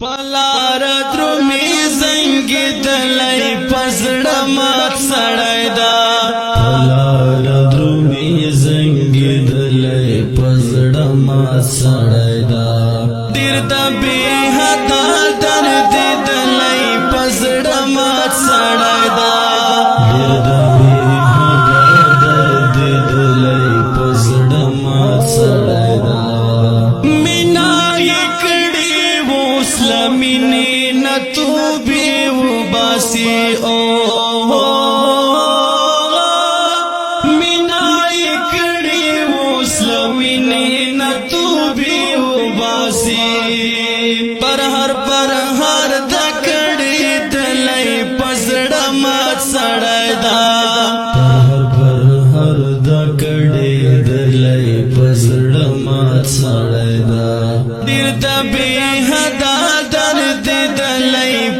پلار درومی زنگی دلی پزڑا مات سڑای دا پلار درومی زنگی دلی پزڑا مات سڑای دا دیر دا بی حدا درد دلی پزڑا مات سڑای دا دیر دا بی حدا درد دلی پزڑا مات سڑای دا مینی نتو بیو باسی او مینائی کڑی وسلمینی نتو بیو باسی پر ہر دکڑی دلائی پزڑا مات سڑای دا پر ہر دکڑی دلائی پزڑا مات سڑای دا دیر دا بی حدا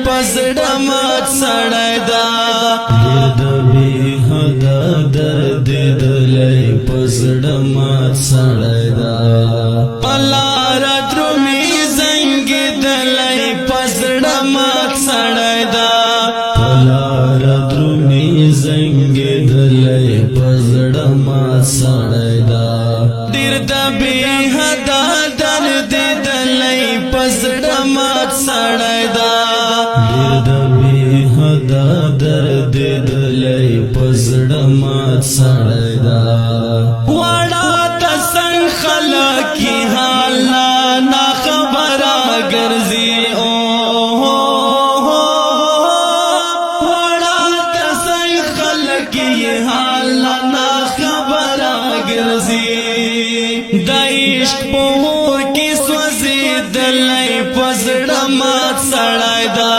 پزڑا مات سڑای دا دیر دا بی حدا درد دلی پزڑا مات سڑای دا پلار درومی زنگی دلی پزڑا مات سڑای دا پلار درومی زنگی دلی پزڑا مات سڑای دا دیر دا بی حدا درد دلی پزڑا مات سڑای دا درد دلی پزڑا مات سڑای دا وڑا تسنگ خلقی حالا نا خبرا گرزی وڑا تسنگ خلقی حالا نا خبرا گرزی دا عشق پہور کی سوزی دلی پزڑا مات سڑای دا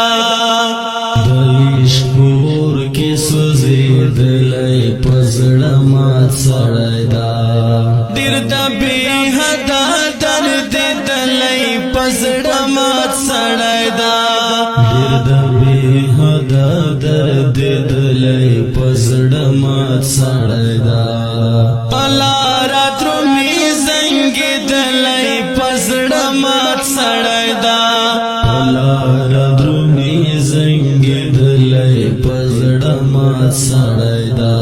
دلی پزڑا مات سڑای دا دیر دا بی حدا درد دلی پزڑا مات سڑای دا دیر دا بی حدا درد دلی پزڑا مات سڑای دا پلار درومی زنگی دلی پزڑا مات سڑای دا پلار درومی زنگی دلی پزڑا مات سڑای دا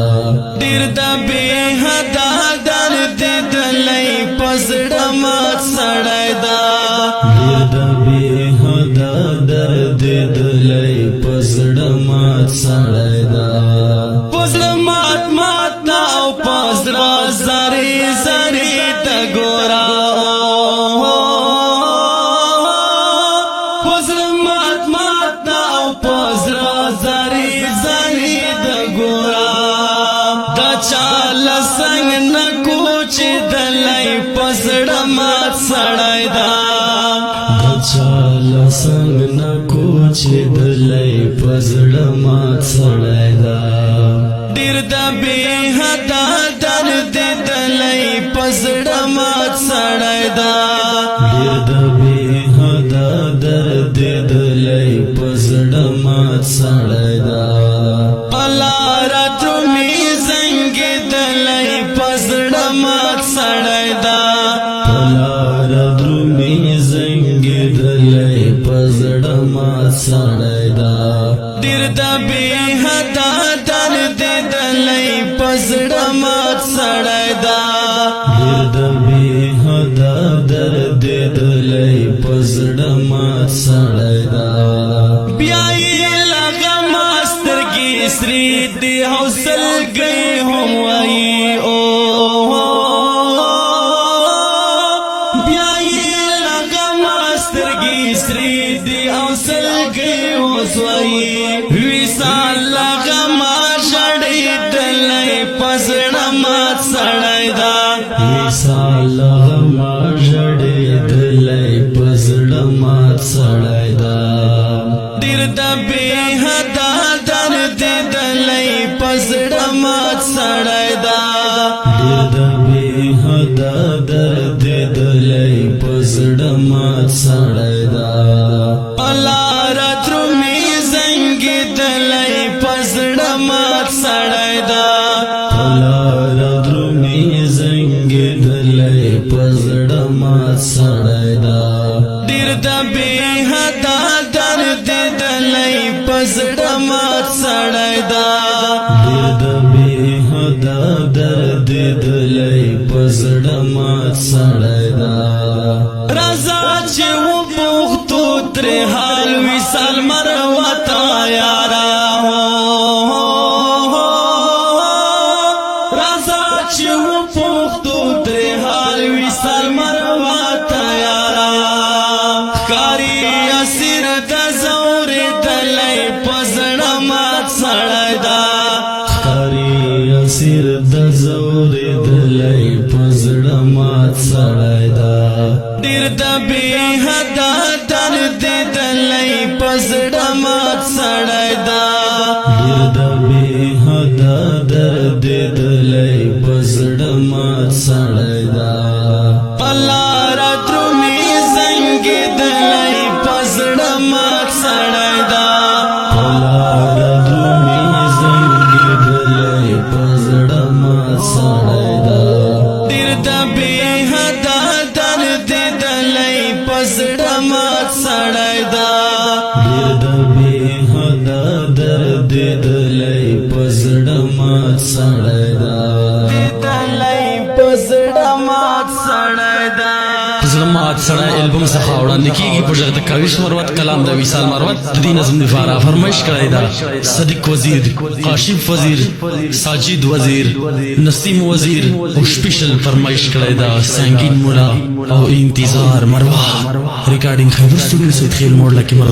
دیر دا بی حدا درد دلی پزڑا مات سڑای دا دیر دا بی حدا درد دلی پزڑا مات سڑای دا پزڑا مات مات ناو پزڑا زری زری تا گورا پزڑا مات مات ناو پزڑا زری زری تا گورا چال سنگ نکوچ دلی پزڑا مات سڑای دا چال سنگ نکوچ دلی پزڑا مات سڑای دا دیر دا بی حدا درد دلی پزڑا مات سڑای دا دیر دا بی حدا درد دلی پزڑا مات سڑای دا پلار درومی زنگی دلی پزڑا مات سڑای دا پلار درومی زنگی دلی پزڑا مات سڑای دا دیر دا بی حدا درد دلی پزڑا مات سڑای دا دیر دا بی حدا درد دلی پزڑا مات سڑای دا بیائی لگا ماستر کی سری دی حوصل گئی ہم وائی بیائی لگا ماستر کی سری دی حوصل گئی حوصوائی ویسال لگا ما شڑی دلی پزڑا مات سڑای دا ویسال لگا ما شڑی دلی پزڑا مات سڑای دا دیر دا بی حدا درد دلی پزڑا مات سڑای دا دیر دا بی حدا درد دلی پزڑا مات سڑای دا پلار درومی زنگی دلی پزڑا مات سڑای دا پلار درومی زنگی دلی پزڑا مات سڑای دا دیر دا بی حدا مات سړی دا ډېر د بې حده درد دلی په زړه مات سړی دا راځه چې وپوښتو ترې حال وصال مروه ته یاره راځه چې وپوښتو ترې حال وصال مروه ته یاره ښکاري اسیر د ځورېدلی په زړه مات سړی دا ښکاري اسیر د ځورېدلی په زړه مات سړی دا ډېر د بې حده درد دلی په زړه مات سړی دا ډېر د بې حده درد دلی په زړه مات سړی دا په لاره درومي زنګېدلی په زړه مات سړی دا په لاره درومي زنګېدلی په زړه مات سړی دا ډېر د بې حده درد دلی په زړه مات سړی دا ډېر د بې حده درد دلی په زړه مات سړی دا دلی په زړه مات سړی دا زړه مات سړی البم څخه وړاندې کیږي په غږ د کاوش مروت کلام د وصال مروت د دې نظم لپاره فرمایش کړی دا صدیق وزیر کاشف وزیر ساجد وزیر نسیم وزیر او سپیشل فرمایش کړی دا سنگین مولا او انتظار مروه ریکارډینګ خیبر سټوډیو سید خیل موړ لکه